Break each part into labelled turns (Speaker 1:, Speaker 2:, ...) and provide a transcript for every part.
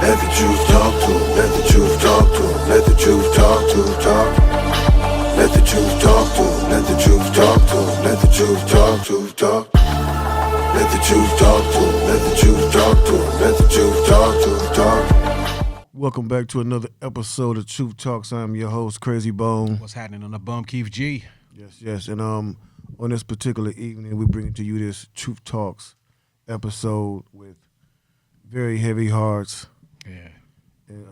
Speaker 1: Let the truth talk to 'em. Let the truth talk to 'em. Let the truth talk to 'em. Talk. Let the truth talk to 'em. Let the truth talk to 'em. Let the truth talk to 'em. Talk. Let the truth talk to 'em. Let the truth talk to 'em. Let the truth talk to 'em. Talk.
Speaker 2: Welcome back to another episode of Truth Talks. I'm your host, Krayzie Bone.
Speaker 3: What's happening on the Bum Keith G?
Speaker 2: Yes. And on this particular evening, we bring to you this Truth Talks episode with very heavy hearts.
Speaker 3: Yeah.
Speaker 2: And,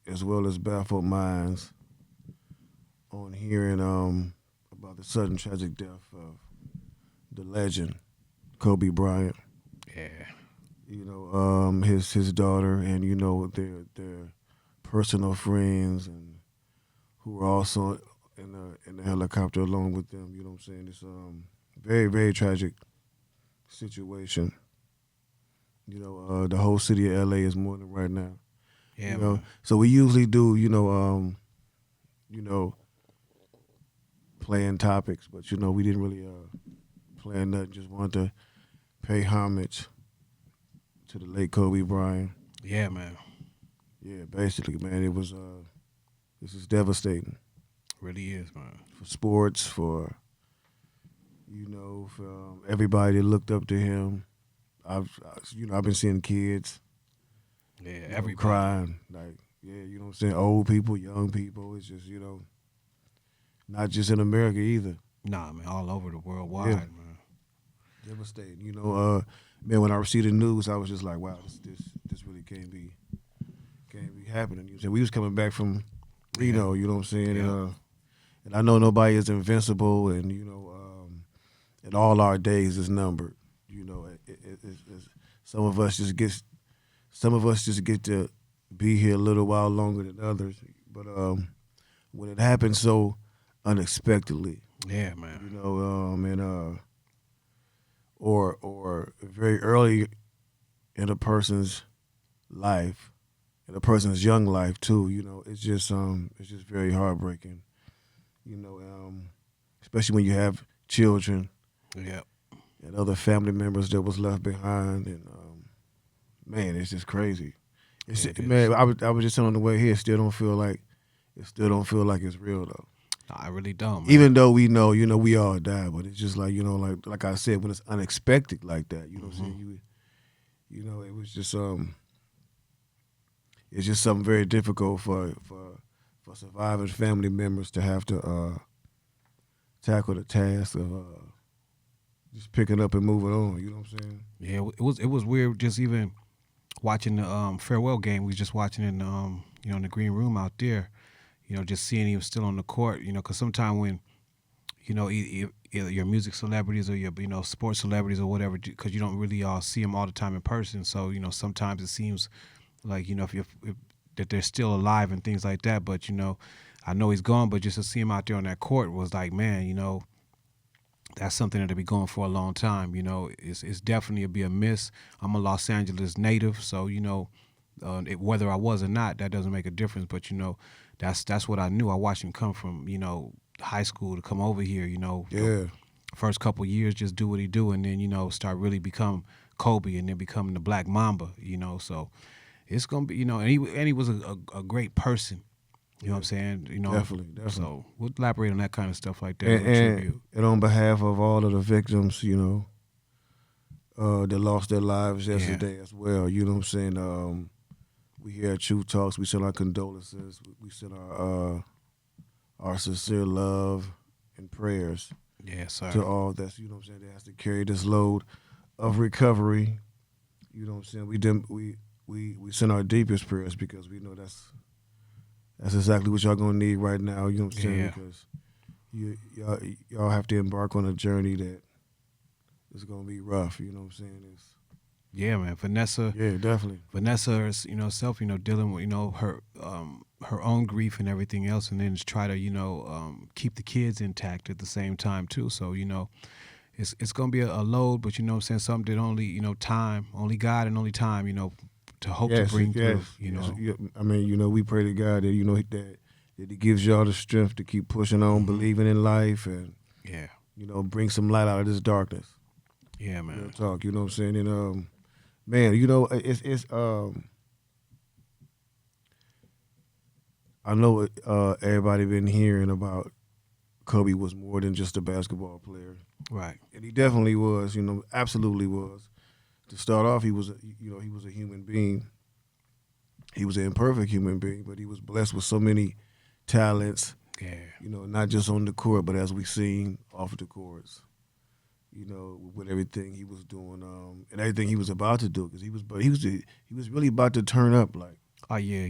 Speaker 2: as well as baffled minds on hearing about the sudden tragic death of the legend, Kobe Bryant.
Speaker 3: Yeah.
Speaker 2: His daughter and, their personal friends and who were also in the helicopter along with them. You know what I'm saying? It's very, very tragic situation. The whole city of LA is mourning right now.
Speaker 3: Yeah.
Speaker 2: So we usually do, playing topics, but we didn't really plan nothing. Just wanted to pay homage to the late Kobe Bryant.
Speaker 3: Yeah, man.
Speaker 2: Yeah, basically, man, it was this is devastating.
Speaker 3: Really is, man.
Speaker 2: For sports, for everybody that looked up to him. I've been seeing kids.
Speaker 3: Yeah, everybody
Speaker 2: crying, what I'm saying, old people, young people. It's just, not just in America either.
Speaker 3: Nah, man, all over the worldwide,
Speaker 2: Yeah.
Speaker 3: man.
Speaker 2: Devastating. Man, when I received the news, I was just like, wow, this really can't be happening. We was coming back from Reno, you know what I'm saying?
Speaker 3: Yeah.
Speaker 2: And I know nobody is invincible, and and all our days is numbered. It's, some of us just get to be here a little while longer than others. But when it happens so unexpectedly,
Speaker 3: Yeah, man.
Speaker 2: or very early in a person's life, in a person's young life too, it's just very heartbreaking. Especially when you have children.
Speaker 3: Yeah.
Speaker 2: And other family members that was left behind, and man, it's just crazy. Man, I was just saying on the way here, it still don't feel like it's real though.
Speaker 3: Nah, I really don't, man.
Speaker 2: Even though we know, we all die, but it's just like like I said, when it's unexpected like that, what I'm saying? It was just it's just something very difficult for surviving family members to have to tackle the task of just picking up and moving on. You know what I'm saying?
Speaker 3: Yeah, it was weird just even watching the farewell game. We was just watching in in the green room out there. Just seeing he was still on the court. Because sometimes when either your music celebrities or your sports celebrities or whatever, because you don't really see them all the time in person. So sometimes it seems like if that they're still alive and things like that. But I know he's gone, but just to see him out there on that court was like, man, that's something that'll be going for a long time. It's definitely be a miss. I'm a Los Angeles native, so whether I was or not, that doesn't make a difference. But that's what I knew. I watched him come from high school to come over here.
Speaker 2: Yeah.
Speaker 3: First couple years, just do what he do, and then start really become Kobe, and then becoming the Black Mamba. So it's gonna be and he was a great person. You know what I'm saying?
Speaker 2: Definitely.
Speaker 3: So we'll elaborate on that kind of stuff like that.
Speaker 2: And on behalf of all of the victims, that lost their lives yesterday as well. You know what I'm saying? We here at Truth Talks, we send our condolences. We send our sincere love and prayers
Speaker 3: sir.
Speaker 2: to all that's, what I'm saying, that has to carry this load of recovery. You know what I'm saying? We send our deepest prayers because we know that's exactly what y'all gonna need right now. You know what I'm saying? Because y'all have to embark on a journey that is gonna be rough. You know what I'm saying?
Speaker 3: Yeah, man. Vanessa.
Speaker 2: Yeah, definitely.
Speaker 3: Vanessa is, herself, dealing with, her own grief and everything else, and then just try to, keep the kids intact at the same time too. So, it's gonna be a load, but what I'm saying, something that only, time, only God and only time, to hope to bring through.
Speaker 2: I mean, we pray to God that that He gives y'all the strength to keep pushing on, believing in life, and bring some light out of this darkness.
Speaker 3: Yeah, man.
Speaker 2: Real talk, you know what I'm saying? And man, it's I know everybody been hearing about Kobe was more than just a basketball player,
Speaker 3: Right.
Speaker 2: and he definitely was. Absolutely was. To start off, he was he was a human being. He was an imperfect human being, but he was blessed with so many talents.
Speaker 3: Yeah.
Speaker 2: Not just on the court, but as we seen off the courts. With everything he was doing, and everything he was about to do, because he was really about to turn up, like
Speaker 3: Oh yeah,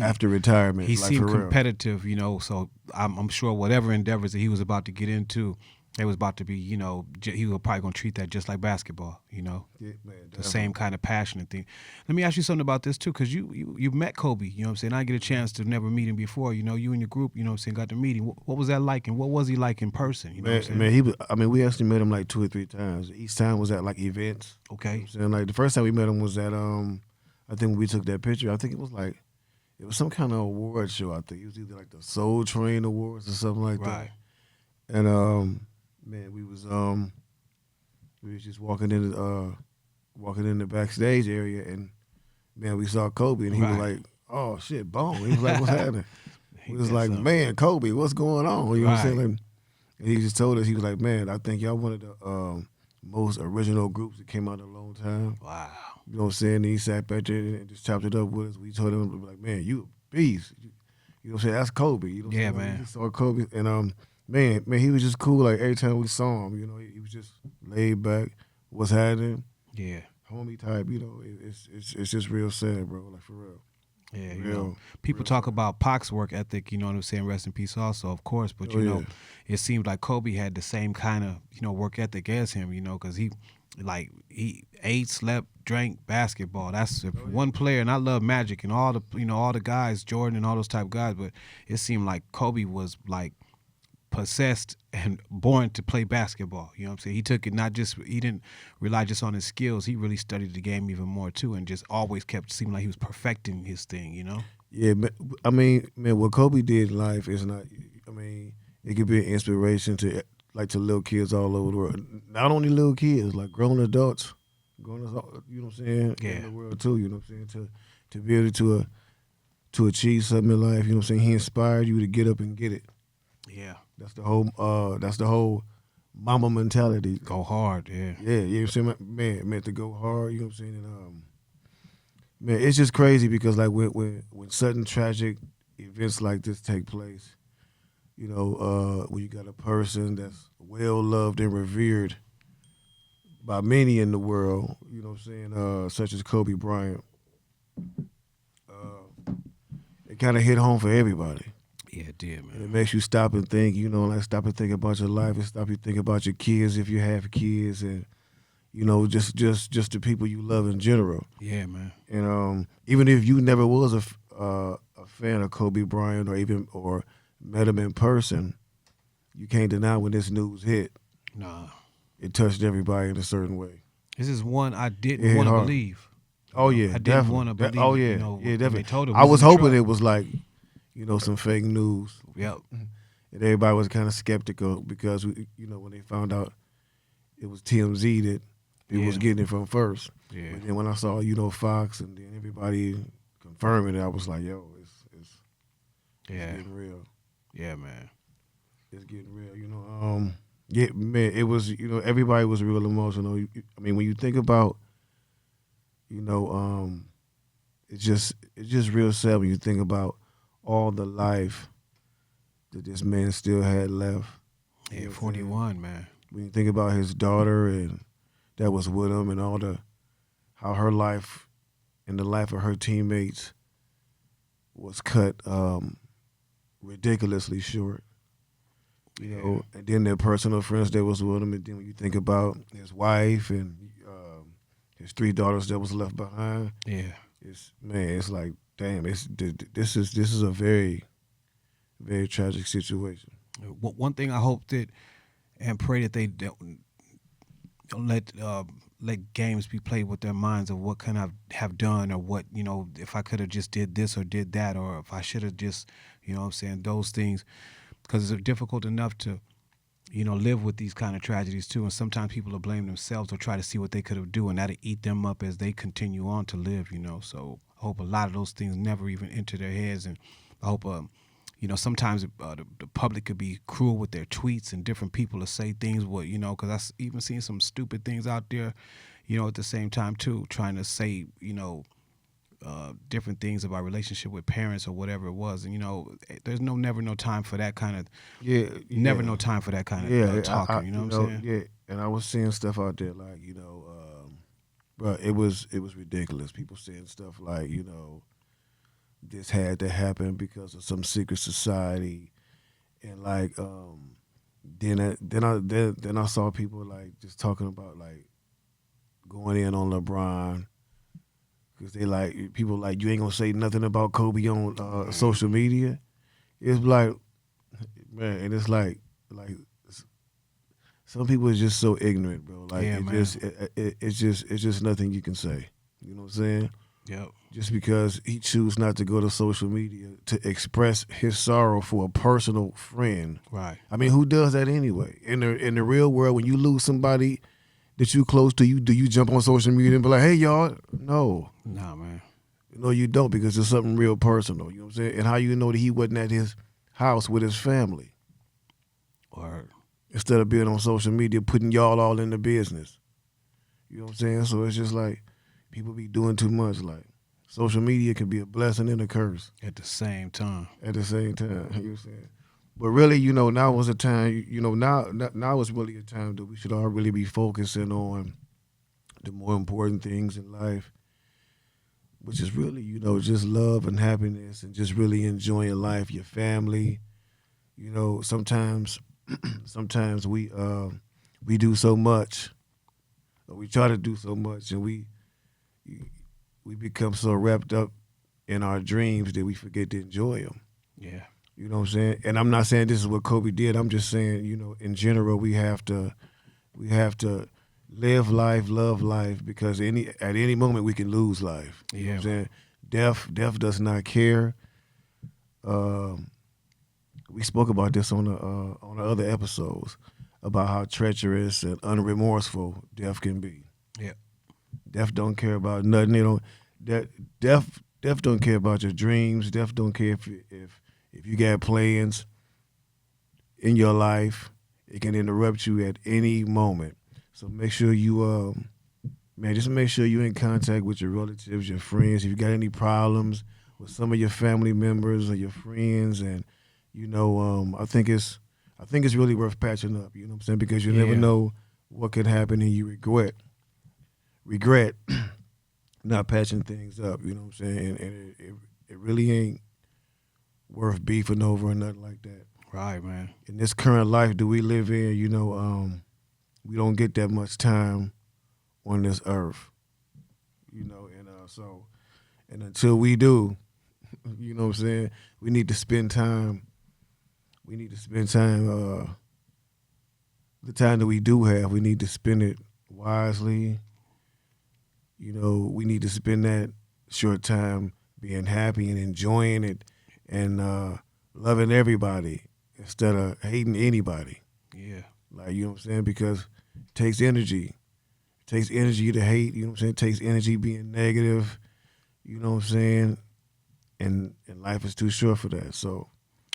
Speaker 2: after retirement,
Speaker 3: he
Speaker 2: like
Speaker 3: seemed
Speaker 2: for real.
Speaker 3: competitive, so I'm sure whatever endeavors that he was about to get into, they was about to be, he was probably gonna treat that just like basketball,
Speaker 2: Yeah, man,
Speaker 3: the
Speaker 2: definitely.
Speaker 3: same kind of passion and thing. Let me ask you something about this too, because you met Kobe, you know what I'm saying? I get a chance to never meet him before, you and your group, you know what I'm saying, got to meet him. What was that like, and what was he like in person? You know what I'm saying?
Speaker 2: Man, he was. I mean, we actually met him like 2 or 3 times. Each time was at like events.
Speaker 3: Okay.
Speaker 2: You know what I'm saying? Like the first time we met him was at I think when we took that picture, I think it was some kind of award show. I think it was either like the Soul Train Awards or something like
Speaker 3: Right.
Speaker 2: that. And man, we was just walking in the backstage area, and man, we saw Kobe, and he was
Speaker 3: Right.
Speaker 2: like, "Oh shit, Bone." He was like, "What's happening?"
Speaker 3: He
Speaker 2: We was
Speaker 3: got
Speaker 2: like,
Speaker 3: something.
Speaker 2: "Man, Kobe, what's going on?" You know what I'm saying?
Speaker 3: Right.
Speaker 2: Like, and he just told us, he was like, "Man, I think y'all one of the most original groups that came out in a long time."
Speaker 3: Wow.
Speaker 2: You know what I'm saying? And he sat back there and just chopped it up with us. We told him, like, "Man, you a beast." You know what I'm saying? That's Kobe. You know what I'm
Speaker 3: Yeah,
Speaker 2: saying? Like,
Speaker 3: man.
Speaker 2: we just saw Kobe, and man, he was just cool. Like every time we saw him, he was just laid back. What's happening?
Speaker 3: Yeah.
Speaker 2: Homie type. It's just real sad, bro. Like for real.
Speaker 3: Yeah,
Speaker 2: Real.
Speaker 3: people
Speaker 2: real
Speaker 3: talk
Speaker 2: sad.
Speaker 3: about Pac's work ethic, you know what I'm saying, rest in peace also, of course, but
Speaker 2: Oh, yeah.
Speaker 3: it seemed like Kobe had the same kind of, work ethic as him, because he ate, slept, drank basketball. That's one player, and I love Magic and all the, all the guys, Jordan and all those type of guys, but it seemed like Kobe was like possessed and born to play basketball. You know what I'm saying? He took it he didn't rely just on his skills. He really studied the game even more too, and just always kept seeming like he was perfecting his thing.
Speaker 2: Yeah, I mean, man, what Kobe did in life is not. I mean, it could be an inspiration to little kids all over the world. Not only little kids, like grown adults, you know what I'm saying,
Speaker 3: Yeah.
Speaker 2: in the world too. You know what I'm saying, to be able to achieve something in life. You know what I'm saying. He inspired you to get up and get it.
Speaker 3: Yeah.
Speaker 2: That's the whole Mamba mentality.
Speaker 3: Go hard. Yeah.
Speaker 2: Yeah, you know what I'm saying, man, meant to go hard. You know what I'm saying, and man, it's just crazy because like when sudden tragic events like this take place, when you got a person that's well loved and revered by many in the world, you know what I'm saying, such as Kobe Bryant, it kind of hit home for everybody.
Speaker 3: Yeah, it did,
Speaker 2: And it
Speaker 3: man.
Speaker 2: makes you stop and think, stop and think about your life and stop you think about your kids if you have kids and, just the people you love in general.
Speaker 3: Yeah, man.
Speaker 2: And even if you never was a fan of Kobe Bryant or met him in person, you can't deny when this news hit,
Speaker 3: Nah.
Speaker 2: it touched everybody in a certain way.
Speaker 3: This is one I
Speaker 2: It
Speaker 3: didn't
Speaker 2: hit
Speaker 3: want to
Speaker 2: hard.
Speaker 3: believe.
Speaker 2: Oh yeah,
Speaker 3: I didn't
Speaker 2: definitely.
Speaker 3: want to believe.
Speaker 2: Oh
Speaker 3: it,
Speaker 2: yeah,
Speaker 3: when
Speaker 2: definitely.
Speaker 3: they told him
Speaker 2: I
Speaker 3: he's
Speaker 2: was
Speaker 3: in the
Speaker 2: hoping
Speaker 3: truck.
Speaker 2: it was like, some fake news,
Speaker 3: Yep.
Speaker 2: and everybody was kind of skeptical because when they found out it was TMZ that it was
Speaker 3: Yeah.
Speaker 2: getting it from first.
Speaker 3: Yeah.
Speaker 2: But then when I saw Fox and then everybody confirming it, I was like, yo, it's
Speaker 3: Yeah.
Speaker 2: getting real.
Speaker 3: Yeah, man.
Speaker 2: It's getting real. Yeah, man, it was. Everybody was real emotional. I mean, when you think about, it's just real sad when you think about all the life that this man still had left. You
Speaker 3: Yeah,
Speaker 2: know what I'm saying?
Speaker 3: 41, man.
Speaker 2: When you think about his daughter and that was with him and how her life and the life of her teammates was cut ridiculously short. And then their personal friends that was with him, and then when you think about his wife and his 3 daughters that was left behind,
Speaker 3: Yeah.
Speaker 2: it's like, damn, this is a very, very tragic situation.
Speaker 3: One thing I hope that and pray that they don't let games be played with their minds of what can I have done or what, if I could have just did this or did that, or if I should have just, what I'm saying, those things, because it's difficult enough to, live with these kind of tragedies too. And sometimes people will blame themselves or try to see what they could have done, and that'll eat them up as they continue on to live, So I hope a lot of those things never even enter their heads, and I hope sometimes the public could be cruel with their tweets, and different people to say things. Because I've even seen some stupid things out there, at the same time too, trying to say, different things about relationship with parents or whatever it was. And, there's never no time for that kind of, never no time for that kind of talking, you know what I'm saying?
Speaker 2: Yeah, and I was seeing stuff out there like, bro, it was ridiculous. People saying stuff like, this had to happen because of some secret society, and like then I saw people like just talking about like going in on LeBron because they like people like, you ain't gonna say nothing about Kobe on social media. It's like, man, and it's like some people is just so ignorant, bro. Like it's just nothing you can say. You know what I'm saying?
Speaker 3: Yep.
Speaker 2: Just because he choose not to go to social media to express his sorrow for a personal friend.
Speaker 3: Right.
Speaker 2: I mean, who does that anyway? In the real world, when you lose somebody that you close to, do you jump on social media and be like, hey, y'all? No.
Speaker 3: Nah, man.
Speaker 2: No, you don't, because it's something real personal. You know what I'm saying? And how you know that he wasn't at his house with his family?
Speaker 3: Or
Speaker 2: instead of being on social media, putting y'all all in the business. You know what I'm saying? So it's just like people be doing too much. Like social media can be a blessing and a curse
Speaker 3: at the same time.
Speaker 2: You know what I'm saying? But really, now was a time. Now is really a time that we should all really be focusing on the more important things in life, which is really, just love and happiness and just really enjoying life, your family. Sometimes we do so much, or we try to do so much, and we become so wrapped up in our dreams that we forget to enjoy them.
Speaker 3: Yeah.
Speaker 2: You know what I'm saying? And I'm not saying this is what Kobe did. I'm just saying, in general, we have to live life, love life, because at any moment we can lose life. You know what I'm saying? Death does not care. We spoke about this on the other episodes about how treacherous and unremorseful death can be.
Speaker 3: Yeah.
Speaker 2: Death don't care about nothing. Death don't care about your dreams. Death don't care if you got plans in your life. It can interrupt you at any moment. So make sure you just make sure you're in contact with your relatives, your friends. If you got any problems with some of your family members or your friends, and I think it's really worth patching up. You know what I'm saying? Because you never know what could happen, and you regret not patching things up. You know what I'm saying? And it really ain't worth beefing over or nothing like that.
Speaker 3: Right, man.
Speaker 2: In this current life that we live in, we don't get that much time on this earth. And until we do, you know what I'm saying, we need to spend time. The time that we do have, we need to spend it wisely. We need to spend that short time being happy and enjoying it and loving everybody instead of hating anybody.
Speaker 3: Yeah.
Speaker 2: Like, you know what I'm saying? Because it takes energy. It takes energy to hate, you know what I'm saying? It takes energy being negative, you know what I'm saying? And life is too short for that. So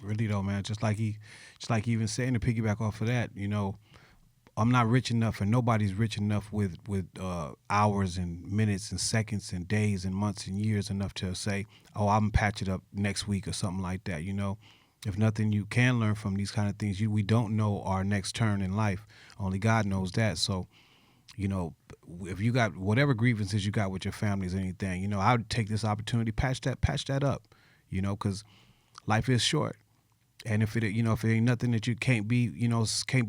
Speaker 3: really though, man, just like he even saying, to piggyback off of that, I'm not rich enough, and nobody's rich enough with hours and minutes and seconds and days and months and years enough to say, oh, I'm gonna patch it up next week or something like that. If nothing, you can learn from these kind of things. We don't know our next turn in life. Only God knows that. So, if you got whatever grievances you got with your families or anything, I would take this opportunity, patch that up, because life is short. And if it ain't nothing that you can't be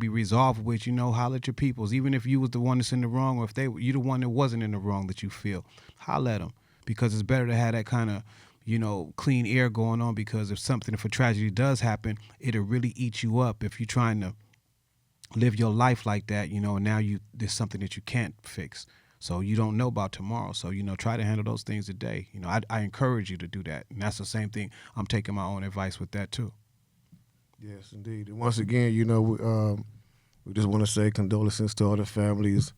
Speaker 3: resolved with, holler at your peoples. Even if you was the one that's in the wrong, or if you the one that wasn't in the wrong that you feel, holler at them, because it's better to have that kind of, clean air going on. Because if a tragedy does happen, it'll really eat you up if you're trying to live your life like that, and now there's something that you can't fix. So you don't know about tomorrow. So, try to handle those things today. I encourage you to do that. And that's the same thing. I'm taking my own advice with that too.
Speaker 2: Yes, indeed. And once again, we just want to say condolences to all the families,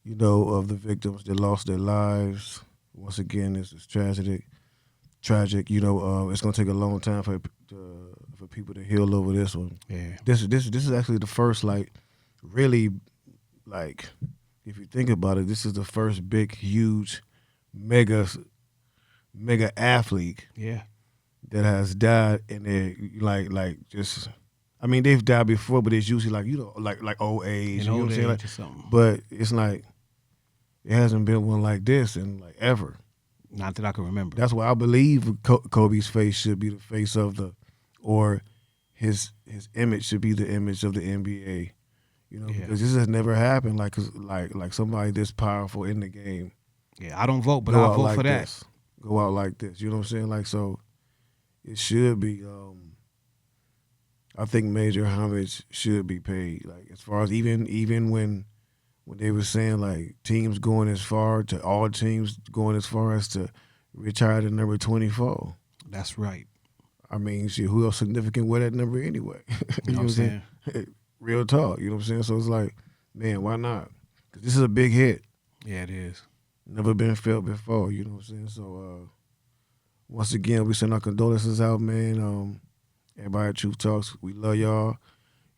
Speaker 2: of the victims that lost their lives. Once again, this is tragic. tragic. You know, it's gonna take a long time for people to heal over this one.
Speaker 3: Yeah.
Speaker 2: This is actually the first, like, really, like, if you think about it, this is the first big, huge, mega athlete
Speaker 3: Yeah.
Speaker 2: that has died, and they like just. I mean, they've died before, but it's usually like, you know, like old age.
Speaker 3: In
Speaker 2: you know
Speaker 3: old
Speaker 2: what I'm
Speaker 3: age
Speaker 2: saying?
Speaker 3: or
Speaker 2: Like,
Speaker 3: something.
Speaker 2: but it's like it hasn't been one like this in like ever.
Speaker 3: Not that I can remember.
Speaker 2: That's why I believe Kobe's face should be the face of or his image should be the image of the NBA. You know,
Speaker 3: Yeah.
Speaker 2: because this has never happened. Like somebody this powerful in the game.
Speaker 3: Yeah, I don't vote, but
Speaker 2: Go
Speaker 3: I'll
Speaker 2: out
Speaker 3: vote
Speaker 2: like
Speaker 3: for that.
Speaker 2: this. Go out like this. You know what I'm saying? Like, so it should be. I think major homage should be paid. Like, as far as even when they were saying like teams going as far to all teams going as far as to retire the number 24.
Speaker 3: That's right.
Speaker 2: I mean, shit, who else significant with that number anyway?
Speaker 3: You know what I'm saying?
Speaker 2: Real talk. You know what I'm saying? So it's like, man, why not? 'Cause this is a big hit.
Speaker 3: Yeah, it is.
Speaker 2: Never been felt before. You know what I'm saying? So once again, we send our condolences out, man. Everybody at Truth Talks, we love y'all.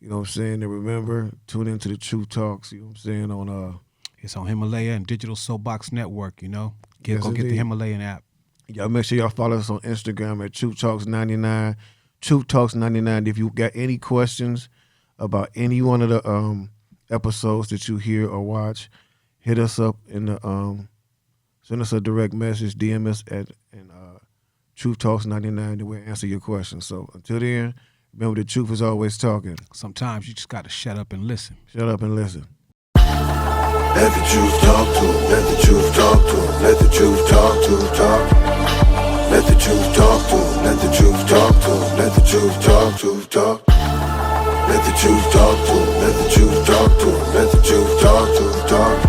Speaker 2: You know what I'm saying? And remember, tune into the Truth Talks, you know what I'm saying, on
Speaker 3: It's on Himalaya and Digital Soapbox Network, you know.
Speaker 2: Yes,
Speaker 3: Go get the
Speaker 2: indeed.
Speaker 3: Himalayan app.
Speaker 2: y'all make sure y'all follow us on Instagram at Truth Talks 99. Truth Talks 99. If you got any questions about any one of the episodes that you hear or watch, hit us up in the send us a direct message, DM us at Truth Talks 99, and we'll answer your questions. So until then, remember the truth is always talking.
Speaker 3: Sometimes you just got to shut up and listen.
Speaker 2: Shut up and listen.
Speaker 1: Let the truth talk to 'em. Let the truth talk to 'em. Let the truth talk to talk. Let the truth talk to 'em. Let the truth talk to 'em. Let the truth talk to talk. Let the truth talk to 'em. Let the truth talk to 'em. Let the truth talk to talk.